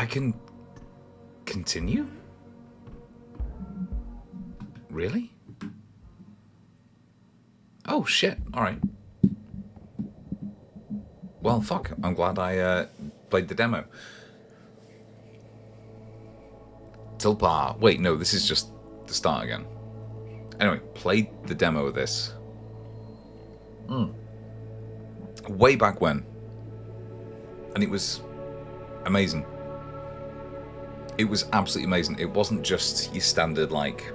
I can continue? Really? Oh, shit. Alright. Well, fuck. I'm glad I played the demo. Tilpa. Wait, no, this is just the start again. Anyway, played the demo of this. Way back when. And it was amazing. It was absolutely amazing. It wasn't just your standard, like,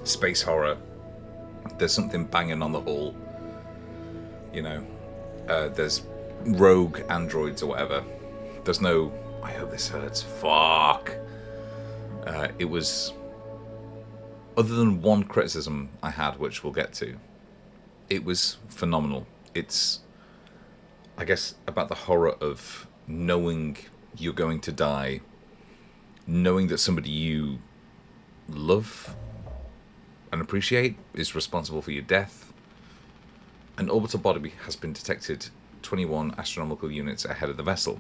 space horror. There's something banging on the hull. You know, there's rogue androids or whatever. There's no... I hope this hurts. Fuck. It was... Other than one criticism I had, which we'll get to, it was phenomenal. It's, I guess, about the horror of knowing you're going to die, knowing that somebody you love and appreciate is responsible for your death. An orbital body has been detected 21 astronomical units ahead of the vessel.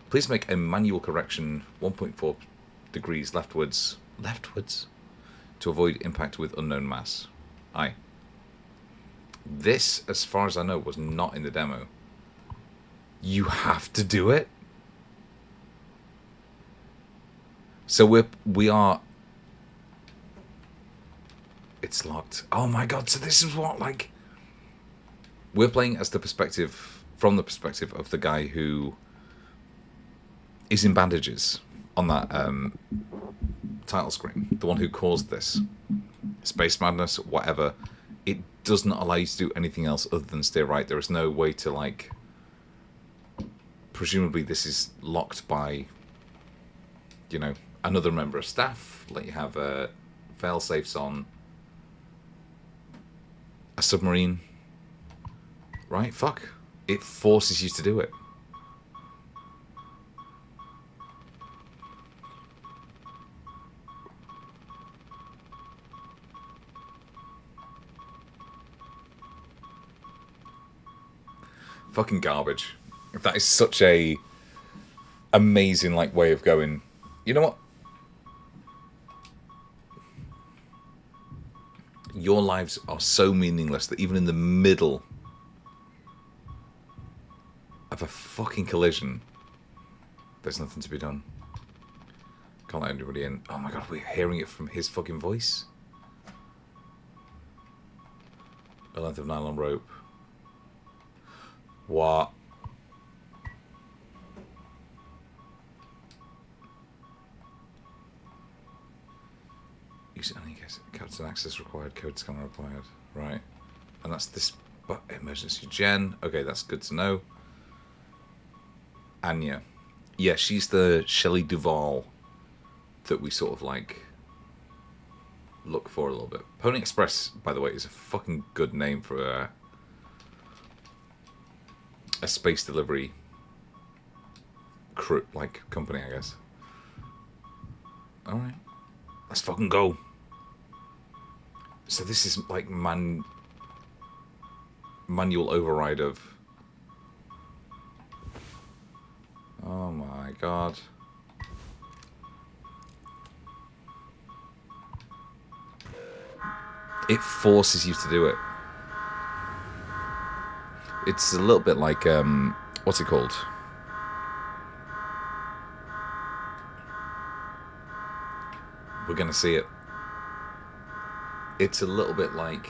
Please make a manual correction 1.4 degrees leftwards to avoid impact with unknown mass. Aye. This, as far as I know, was not in the demo. You have to do it? So we are... It's locked. Oh my god, so this is what, like... We're playing as the perspective... From the perspective of the guy who... is in bandages on that title screen. The one who caused this. Space madness, whatever. It does not allow you to do anything else other than stay right. There is no way to, like... Presumably this is locked by, you know, another member of staff. Let you have fail-safes on a submarine. Right? Fuck. It forces you to do it. Fucking garbage. That is such a amazing, like, way of going. You know what? Your lives are so meaningless that even in the middle of a fucking collision, there's nothing to be done. Can't let anybody in. Oh my god, we're hearing it from his fucking voice. A length of nylon rope. What? Use any case. Captain access required. Code scanner required. Right. And that's this emergency gen. Okay, that's good to know. Anya. Yeah, she's the Shelley Duvall that we sort of like look for a little bit. Pony Express, by the way, is a fucking good name for a space delivery crew, like, company, I guess. Alright. Let's fucking go. So this is like manual override of... Oh my god. It forces you to do it. It's a little bit like, what's it called? We're gonna see it. It's a little bit like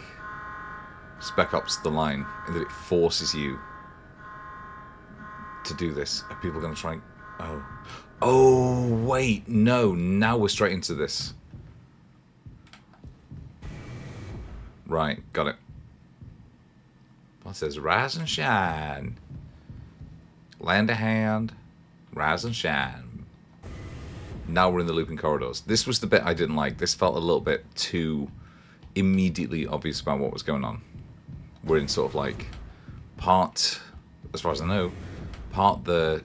Spec Ops The Line, in that it forces you to do this. Are people gonna try and... Oh, wait, no, now we're straight into this. Right, got it. What says, rise and shine. Lend a hand, rise and shine. Now we're in the looping corridors. This was the bit I didn't like. This felt a little bit too immediately obvious about what was going on. We're in sort of like part, as far as I know, part the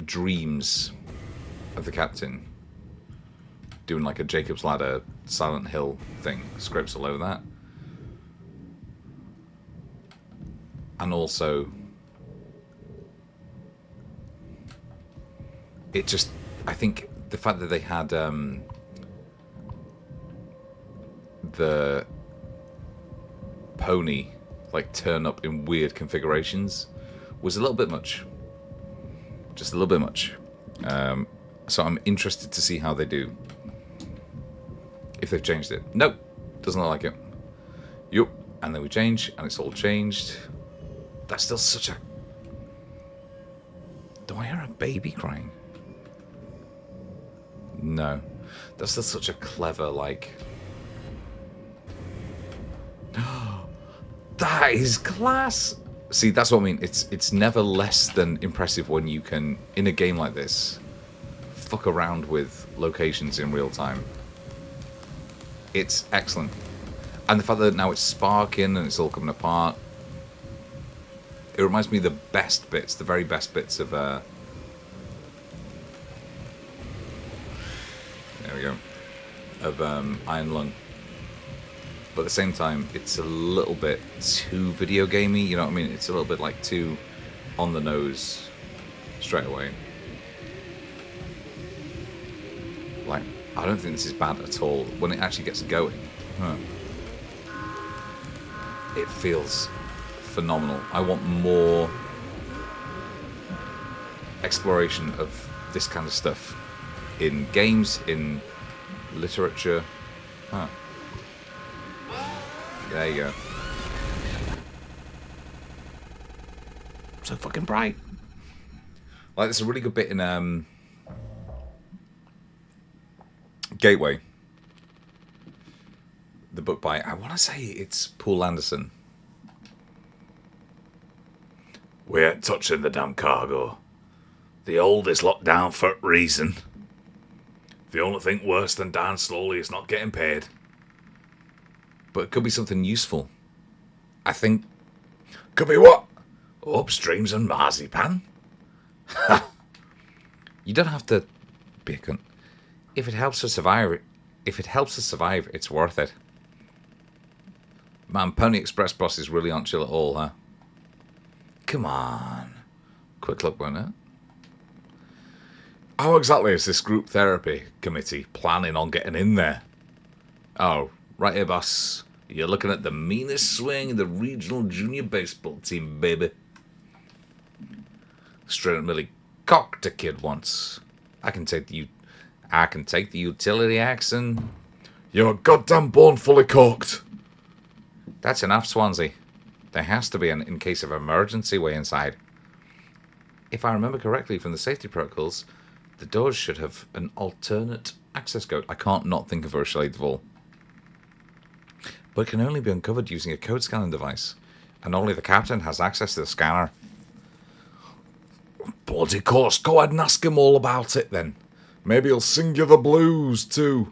dreams of the captain, doing like a Jacob's Ladder, Silent Hill thing, scrapes all over that. And also it just, I think the fact that they had the pony like turn up in weird configurations was a little bit much. Just a little bit much. So I'm interested to see how they do. If they've changed it. Nope. Doesn't look like it. Yup. And then we change, and it's all changed. That's still such a... Do I hear a baby crying? No. That's still such a clever, like... That is class! See, that's what I mean. It's never less than impressive when you can, in a game like this, fuck around with locations in real time. It's excellent. And the fact that now it's sparking and it's all coming apart. It reminds me of the best bits, the very best bits of... there we go. Of Iron Lung. But at the same time, it's a little bit too video gamey, you know what I mean? It's a little bit like too on the nose straight away. Like, I don't think this is bad at all. When it actually gets going, it feels phenomenal. I want more exploration of this kind of stuff in games, in literature. There you go. So fucking bright. Like, there's a really good bit in Gateway. The book by, I want to say it's Paul Anderson. We ain't touching the damn cargo. The hold is locked down for a reason. The only thing worse than dying slowly is not getting paid. But it could be something useful. I think. Could be what? Upstreams and marzipan? You don't have to be a cunt. If it helps us survive, it's worth it. Man, Pony Express bosses really aren't chill at all, huh? Come on. Quick look, won't it? How exactly is this group therapy committee planning on getting in there? Oh, right here, boss. You're looking at the meanest swing in the regional junior baseball team, baby. Straight up Millie cocked a kid once. I can take the utility axe and... You're goddamn born fully cocked. That's enough, Swansea. There has to be an in case of emergency way inside. If I remember correctly from the safety protocols, the doors should have an alternate access code. I can't not think of Ursula Duvall. But it can only be uncovered using a code scanning device, and only the captain has access to the scanner. Bloody course, go ahead and ask him all about it then. Maybe he'll sing you the blues too.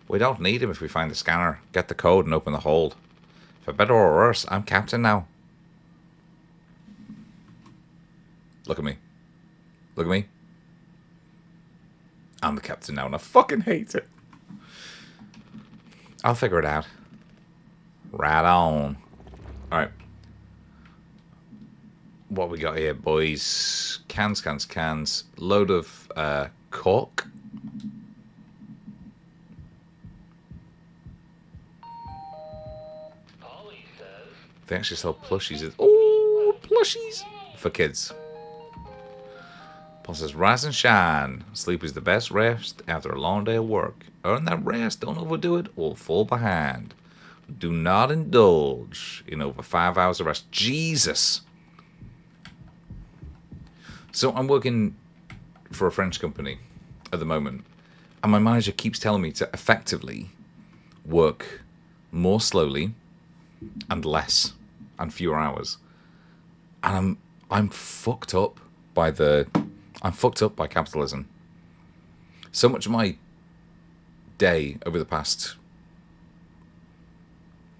We don't need him if we find the scanner, get the code and open the hold. For better or worse, I'm captain now. Look at me. Look at me. I'm the captain now and I fucking hate it. I'll figure it out. Right on. Alright. What we got here, boys? Cans. Load of cork. They actually sell plushies. Oh, plushies for kids. Paul says, rise and shine. Sleep is the best rest after a long day of work. Earn that rest. Don't overdo it or fall behind. Do not indulge in over 5 hours of rest. Jesus. So I'm working for a French company at the moment. And my manager keeps telling me to effectively work more slowly and less and fewer hours. And I'm fucked up by capitalism. So much of my day over the past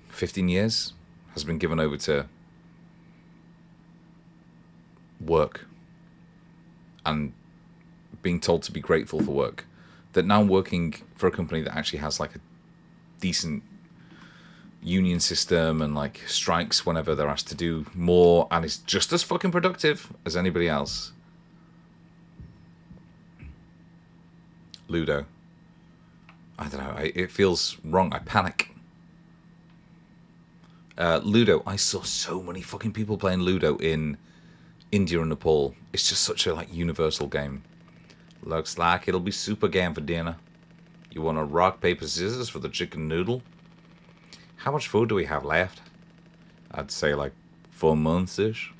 15 years has been given over to work and being told to be grateful for work. That now I'm working for a company that actually has like a decent union system and like strikes whenever they're asked to do more, and it's just as fucking productive as anybody else. Ludo. I don't know. It feels wrong. I panic. Ludo. I saw so many fucking people playing Ludo in India and Nepal. It's just such a universal game. Looks like it'll be super game for dinner. You want a rock, paper, scissors for the chicken noodle? How much food do we have left? I'd say 4 months-ish.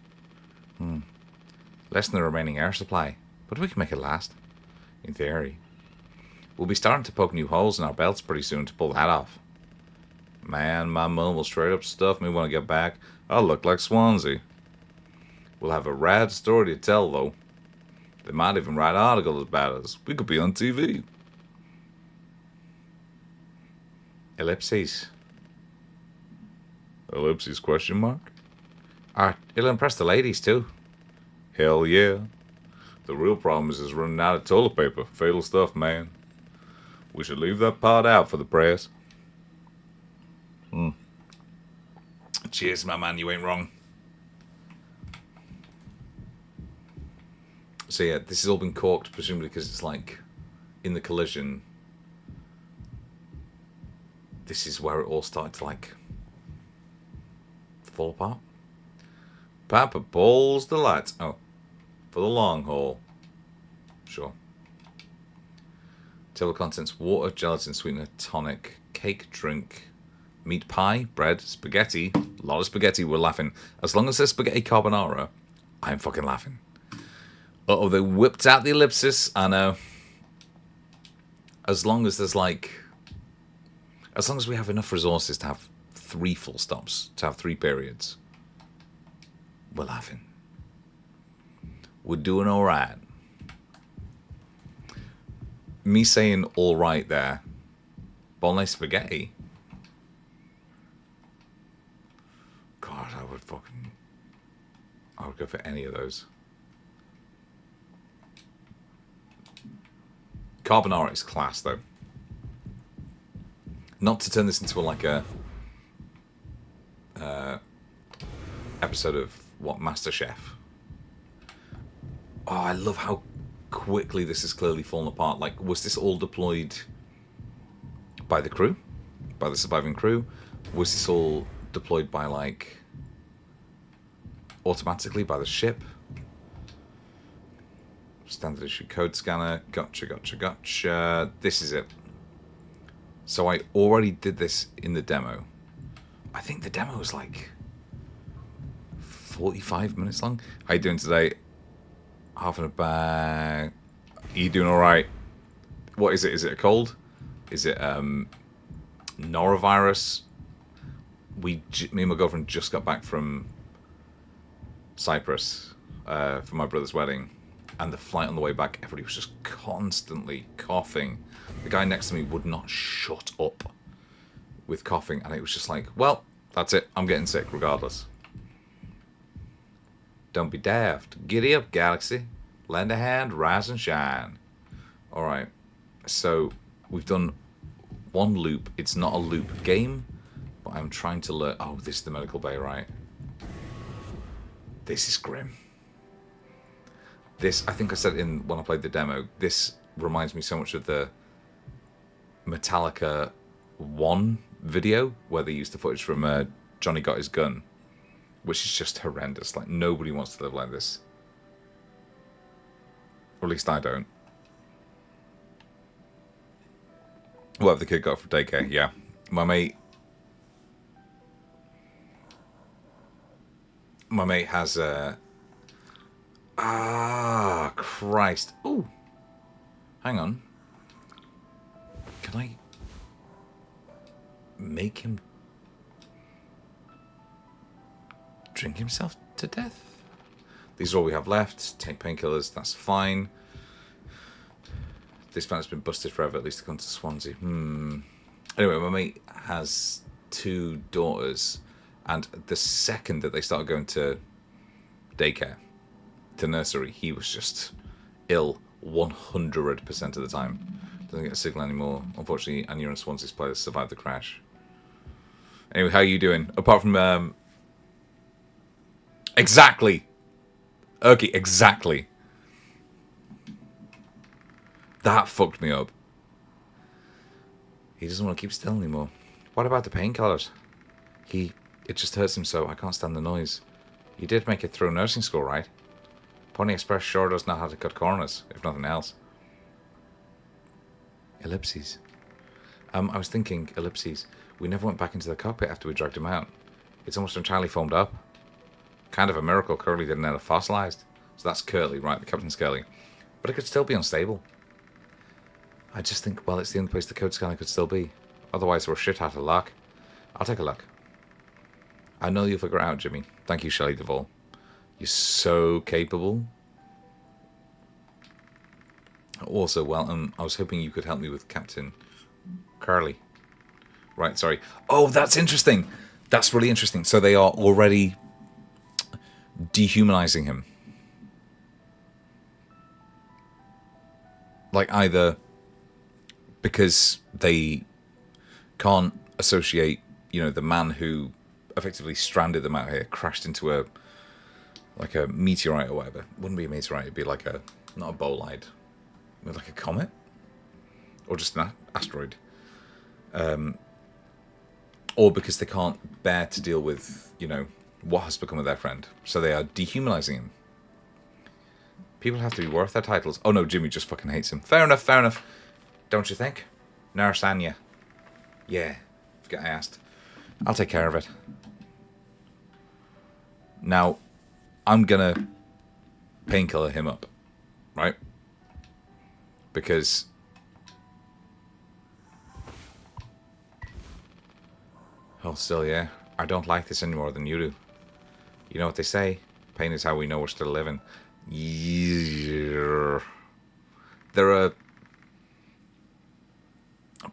Less than the remaining air supply, but we can make it last. In theory. We'll be starting to poke new holes in our belts pretty soon to pull that off. Man, my mum will straight up stuff me when I get back. I'll look like Swansea. We'll have a rad story to tell, though. They might even write articles about us. We could be on TV. Ellipses. Ellipses question mark? Alright, it'll impress the ladies too. Hell yeah. The real problem is running out of toilet paper. Fatal stuff, man. We should leave that part out for the press. Cheers, my man. You ain't wrong. So yeah, this has all been corked, presumably because it's in the collision. This is where it all started to fall apart. Papa pulls the lights. Oh, for the long haul. Sure. Table contents: water, gelatin, sweetener, tonic, cake, drink, meat pie, bread, spaghetti. A lot of spaghetti. We're laughing. As long as there's spaghetti carbonara, I'm fucking laughing. Uh-oh, they whipped out the ellipsis. I know. As long as there's as long as we have enough resources to have 3 full stops, to have 3 periods, we're laughing. We're doing all right. Me saying all right there. Bolognese spaghetti. God, I would go for any of those. Carbonara is class, though. Not to turn this into episode of MasterChef. Oh, I love how quickly this has clearly fallen apart. Was this all deployed by the crew, by the surviving crew? Was this all deployed by automatically by the ship? Standard issue code scanner. Gotcha. This is it. So I already did this in the demo. I think the demo was 45 minutes long. How you doing today? Half in a bag. Are you doing all right? What is it? Is it a cold? Is it norovirus? Me and my girlfriend just got back from Cyprus for my brother's wedding. And the flight on the way back, everybody was just constantly coughing. The guy next to me would not shut up with coughing. And it was just well, that's it. I'm getting sick regardless. Don't be daft. Giddy up, Galaxy. Lend a hand, rise and shine. Alright. So, we've done 1 loop. It's not a loop game, but I'm trying to learn... Oh, this is the medical bay, right? This is grim. This, I think I said it when I played the demo, this reminds me so much of the Metallica 1 video, where they used the footage from Johnny Got His Gun, which is just horrendous. Nobody wants to live like this. Or at least I don't. What have the kid got for daycare? Yeah. My mate has Christ. Ooh. Hang on. Can I make him drink himself to death? These are all we have left. Take painkillers, that's fine. This fan's been busted forever, at least to come to Swansea. Anyway, my mate has 2 daughters, and the second that they started going to daycare, to nursery, he was just ill 100% of the time. Doesn't get a signal anymore. Unfortunately, Anya and Swansea's players survived the crash. Anyway, how are you doing? Apart from... Exactly! Okay, exactly. That fucked me up. He doesn't want to keep still anymore. What about the painkillers? It just hurts him so I can't stand the noise. You did make it through nursing school, right? Pony Express sure does know how to cut corners, if nothing else. Ellipses. I was thinking, ellipses. We never went back into the cockpit after we dragged him out. It's almost entirely foamed up. Kind of a miracle Curly didn't end up fossilized. So that's Curly, right? The Captain's Curly. But it could still be unstable. I just think, well, it's the only place the code scanner could still be. Otherwise, we're shit out of luck. I'll take a look. I know you'll figure it out, Jimmy. Thank you, Shelley Duvall. You're so capable. Also, well, I was hoping you could help me with Captain Curly. Right, sorry. Oh, that's interesting. That's really interesting. So they are already dehumanizing him. Like either because they can't associate, the man who effectively stranded them out here, crashed into a meteorite or whatever. It wouldn't be a meteorite, it'd be like not a bolide, like a comet or just an asteroid. Or because they can't bear to deal with, what has become of their friend. So they are dehumanizing him. People have to be worth their titles. Oh no, Jimmy just fucking hates him. Fair enough. Don't you think? Nurse Anya. Yeah, forget I asked. I'll take care of it. Now, I'm gonna painkiller him up, right? Because still, yeah. I don't like this any more than you do. You know what they say? Pain is how we know we're still living. Yeah. There are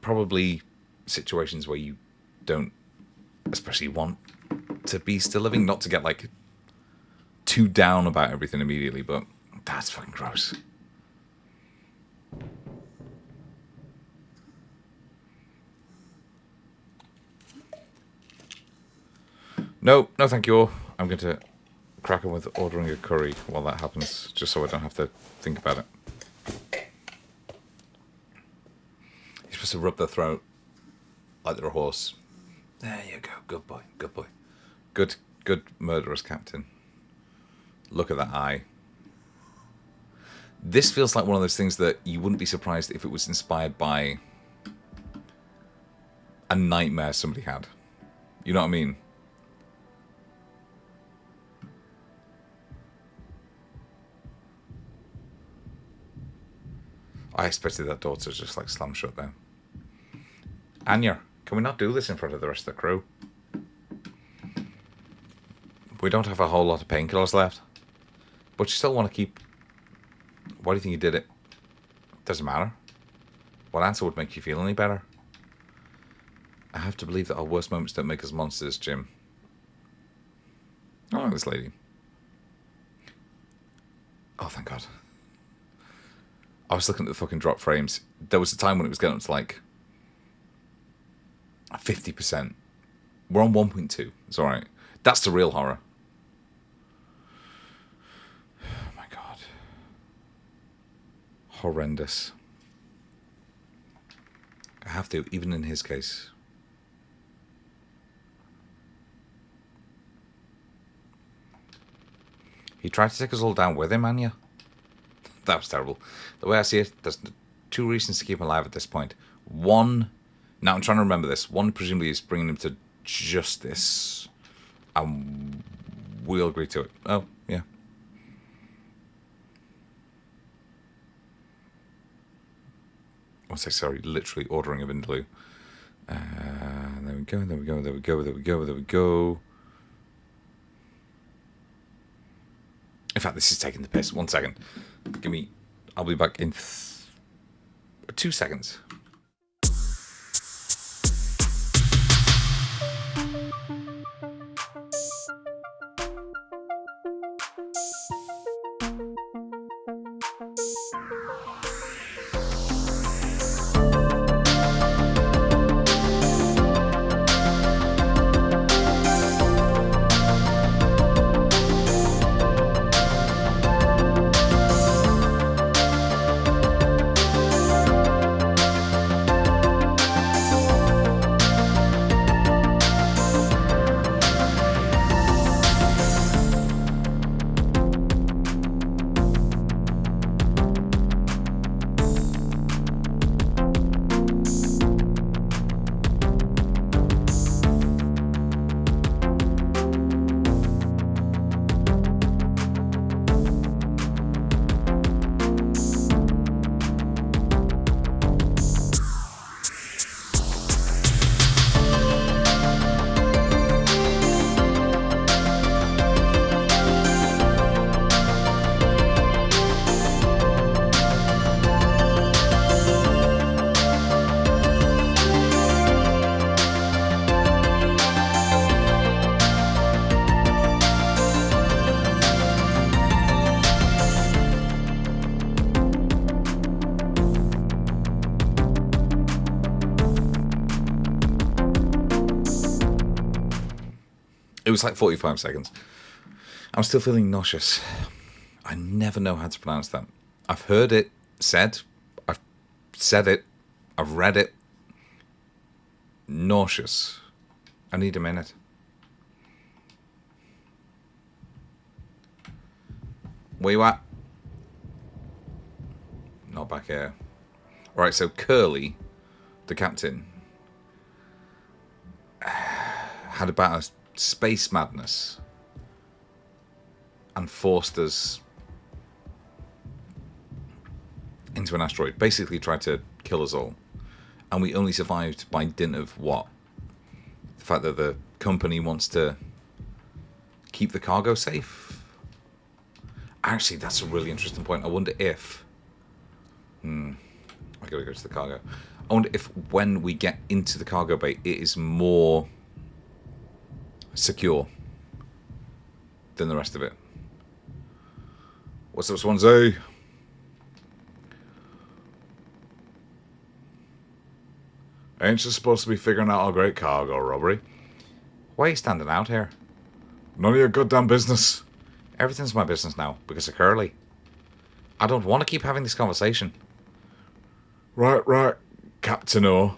probably situations where you don't especially want to be still living, not to get too down about everything immediately, but that's fucking gross. No, thank you. I'm going to crack on with ordering a curry while that happens, just so I don't have to think about it. You're supposed to rub their throat like they're a horse. There you go. Good boy. Good murderous captain. Look at that eye. This feels like one of those things that you wouldn't be surprised if it was inspired by a nightmare somebody had. You know what I mean? I expected that door to just slam shut there. Anya, can we not do this in front of the rest of the crew? We don't have a whole lot of painkillers left. But you still want to keep... Why do you think you did it? Doesn't matter. What answer would make you feel any better? I have to believe that our worst moments don't make us monsters, Jim. Oh, this lady. Oh, thank God. I was looking at the fucking drop frames. There was a time when it was getting up to 50%. We're on 1.2. It's alright. That's the real horror. Oh my God. Horrendous. I have to, even in his case. He tried to take us all down with him, Anya. That was terrible. The way I see it, there's two reasons to keep him alive at this point. One, now I'm trying to remember this. One, presumably, is bringing him to justice. And we'll agree to it. Oh, yeah. Sorry, literally ordering a Vindaloo. There we go. In fact, this is taking the piss. 1 second. I'll be back in 2 seconds. It was like 45 seconds. I'm still feeling nauseous. I never know how to pronounce that. I've heard it said. I've said it. I've read it. Nauseous. I need a minute. Where you at? Not back here. Right, so Curly, the captain, had about a space madness and forced us into an asteroid. Basically tried to kill us all. And we only survived by dint of what? The fact that the company wants to keep the cargo safe? Actually, that's a really interesting point. I wonder if... I gotta go to the cargo. I wonder if when we get into the cargo bay, it is more secure than the rest of it. What's up, Swansea? Ain't you supposed to be figuring out our great cargo robbery? Why are you standing out here? None of your goddamn business. Everything's my business now, because of Curly. I don't want to keep having this conversation. Right, Captain O.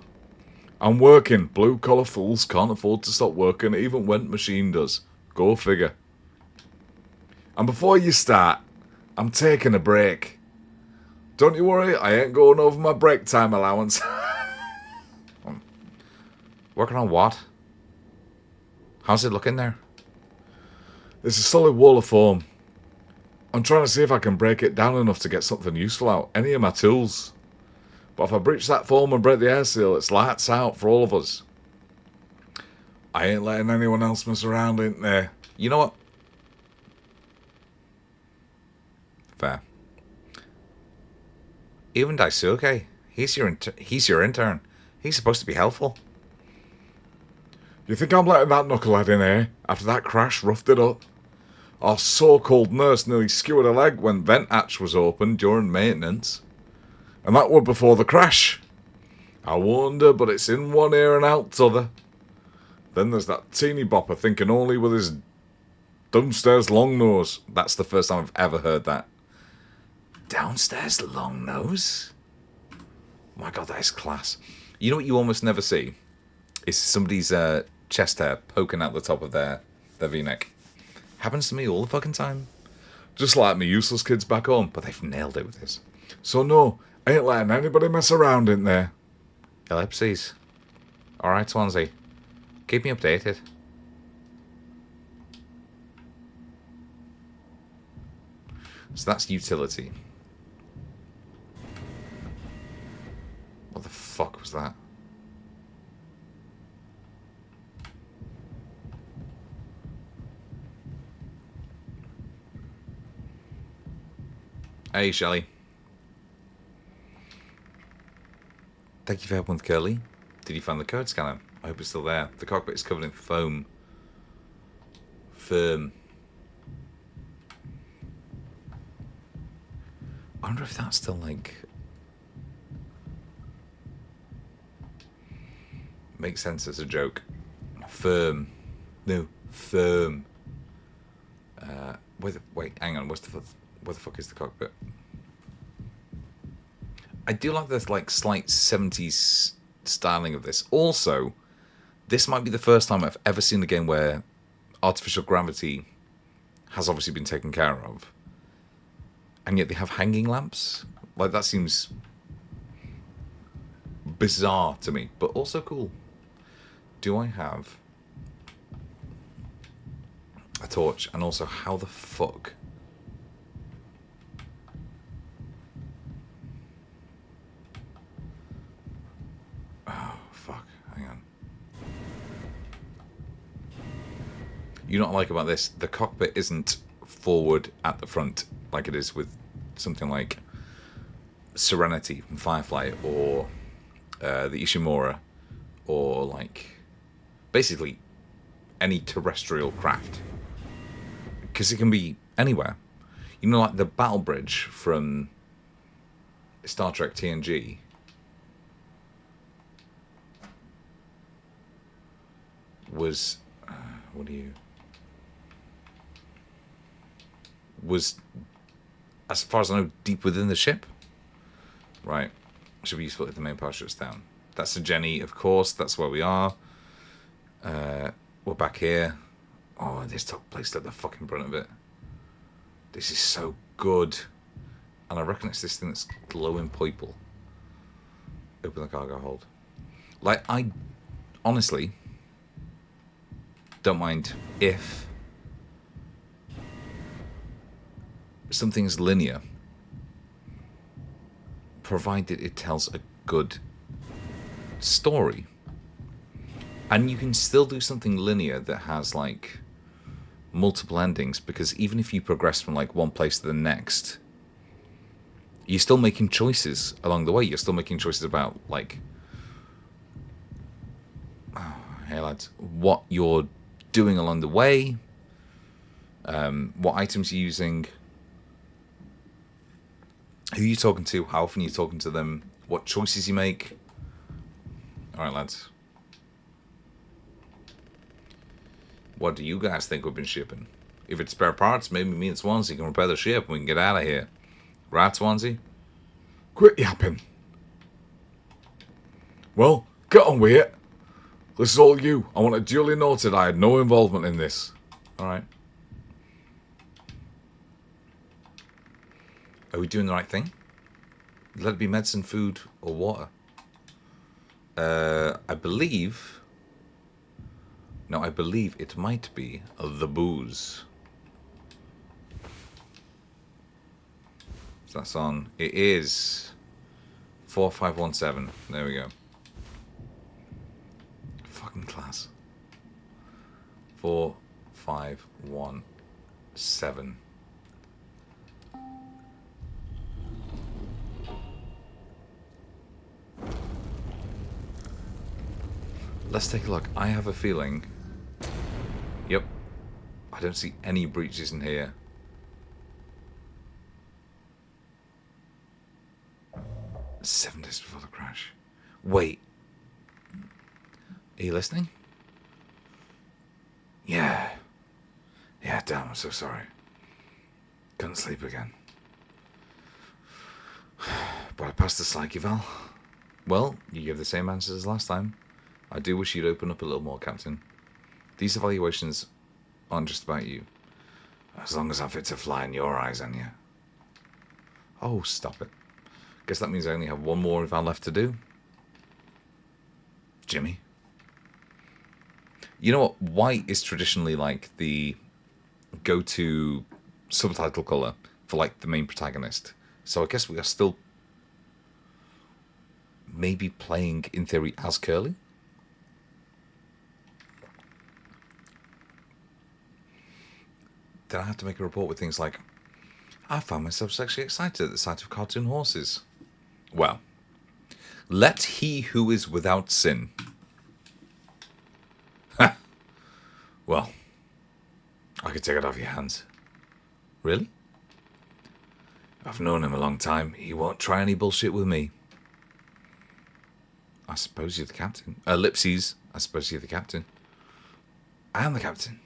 I'm working. Blue-collar fools can't afford to stop working, even when machine does. Go figure. And before you start, I'm taking a break. Don't you worry, I ain't going over my break time allowance. Working on what? How's it looking there? It's a solid wall of foam. I'm trying to see if I can break it down enough to get something useful out. Any of my tools. But if I breach that foam and break the air seal, it's lights out for all of us. I ain't letting anyone else mess around, ain't there? You know what? Fair. Even Daisuke, he's your intern. He's supposed to be helpful. You think I'm letting that knucklehead in here after that crash roughed it up? Our so-called nurse nearly skewered a leg when vent hatch was opened during maintenance. And that were before the crash. I warned her, but it's in one ear and out t'other. Then there's that teeny bopper thinking only with his downstairs long nose. That's the first time I've ever heard that. Downstairs long nose? Oh my god, that is class. You know what you almost never see? Is somebody's chest hair poking out the top of their V-neck. Happens to me all the fucking time. Just like me useless kids back home, but they've nailed it with this. So no, ain't letting anybody mess around in there. Ellipses. Alright, Swansea. Keep me updated. So that's utility. What the fuck was that? Hey, Shelley. Thank you for helping with Curly. Did you find the code scanner? I hope it's still there. The cockpit is covered in foam. Firm. I wonder if that's still like... Makes sense as a joke. Firm. No, firm. Wait, hang on. Where the fuck is the cockpit? I do like this like slight 70s styling of this. Also, this might be the first time I've ever seen a game where artificial gravity has obviously been taken care of. And yet they have hanging lamps. Like, that seems bizarre to me, but also cool. Do I have a torch? And also, how the fuck... Oh, fuck. Hang on. You know what I like about this? The cockpit isn't forward at the front like it is with something like Serenity from Firefly or the Ishimura or like basically any terrestrial craft, because it can be anywhere. You know, like the battle bridge from Star Trek TNG. Was what do you... was, as far as I know, deep within the ship. Right. Should be useful if the main power shuts down. That's the Jenny, of course. That's where we are. We're back here. Oh, this took place at the fucking brunt of it. This is so good. And I reckon it's this thing that's glowing purple. Open the cargo hold. Like, I honestly don't mind if something's linear, provided it tells a good story. And you can still do something linear that has, like, multiple endings, because even if you progress from, like, one place to the next, you're still making choices along the way. You're still making choices about, like, hey lads, what you're doing along the way, what items you're using, who you're talking to, how often you're talking to them, what choices you make. Alright, lads. What do you guys think we've been shipping? If it's spare parts, maybe me and Swansea can repair the ship and we can get out of here. Right, Swansea? Quit yapping. Well, get on with it. This is all you. I want it duly noted I had no involvement in this. Alright. Are we doing the right thing? Let it be medicine, food, or water. I believe it might be the booze. So that's on. It is 4517. There we go. Fucking class. 4517. Let's take a look. I have a feeling. Yep. I don't see any breaches in here. Seven days before the crash. Wait. Are you listening? Yeah. Yeah, damn, I'm so sorry. Couldn't sleep again. But I passed the psyche eval. Well, you gave the same answers as last time. I do wish you'd open up a little more, Captain. These evaluations aren't just about you. As long as I'm fit to fly in your eyes, Anya. Oh, stop it. Guess that means I only have one more eval left to do. Jimmy. You know what? White is traditionally like the go-to subtitle colour for like the main protagonist. So I guess we are still maybe playing, in theory, as Curly. Then I have to make a report with things like, I found myself sexually excited at the sight of cartoon horses. Well, let he who is without sin. Ha! Well, I could take it off your hands. Really? I've known him a long time. He won't try any bullshit with me. I suppose you're the captain. Ellipses. I suppose you're the captain. I am the captain.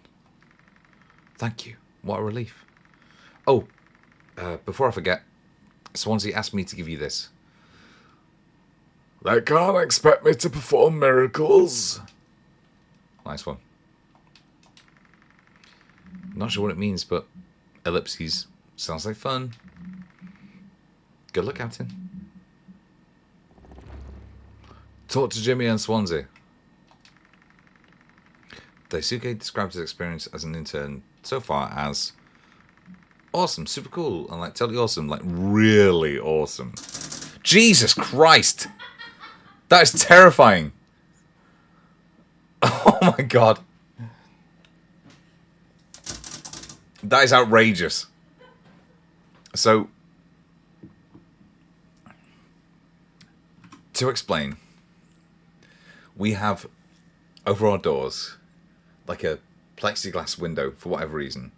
Thank you. What a relief. Oh, before I forget, Swansea asked me to give you this. They can't expect me to perform miracles. Nice one. Not sure what it means, but ellipses sounds like fun. Good luck, Captain. Talk to Jimmy and Swansea. Daisuke described his experience as an intern so far as awesome, super cool, and like totally awesome, like really awesome. Jesus Christ! That is terrifying. Oh my god. That is outrageous. So, to explain, we have over our doors like a plexiglass window for whatever reason.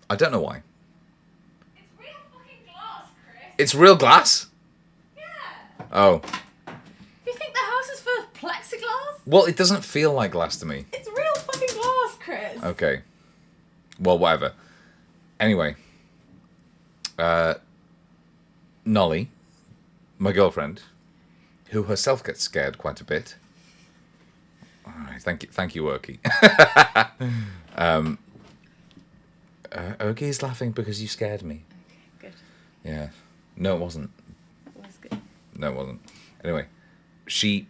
I don't know why. It's real fucking glass, Chris. It's real glass? Yeah. Oh. You think the house is full of plexiglass? Well, it doesn't feel like glass to me. It's real fucking glass, Chris. Okay. Well, whatever. Anyway, Nolly, my girlfriend, who herself gets scared quite a bit. All right, thank you, Erky. Erky is laughing because you scared me. Okay, good. Yeah. No, it wasn't. That was good. No, it wasn't. Anyway, she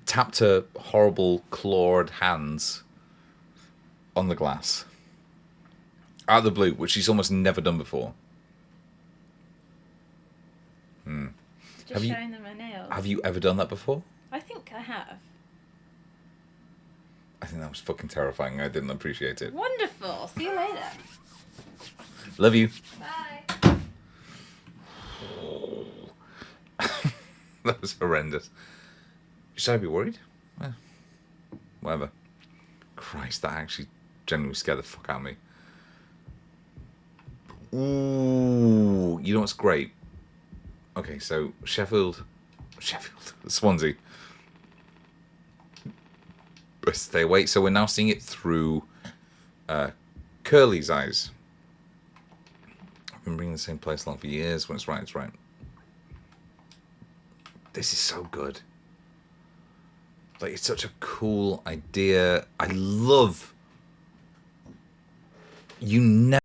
tapped her horrible clawed hands on the glass out of the blue, which she's almost never done before. Just Have you- showing them my nails. Have you ever done that before? I think I have. I think that was fucking terrifying. I didn't appreciate it. Wonderful. See you later. Love you. Bye. That was horrendous. Should I be worried? Whatever. Christ, that actually genuinely scared the fuck out of me. Ooh, you know what's great? Okay, so Sheffield, Swansea. Stay away. So we're now seeing it through Curly's eyes. I've been bringing the same place along for years. When it's right, it's right. This is so good. Like, it's such a cool idea. I love. You never.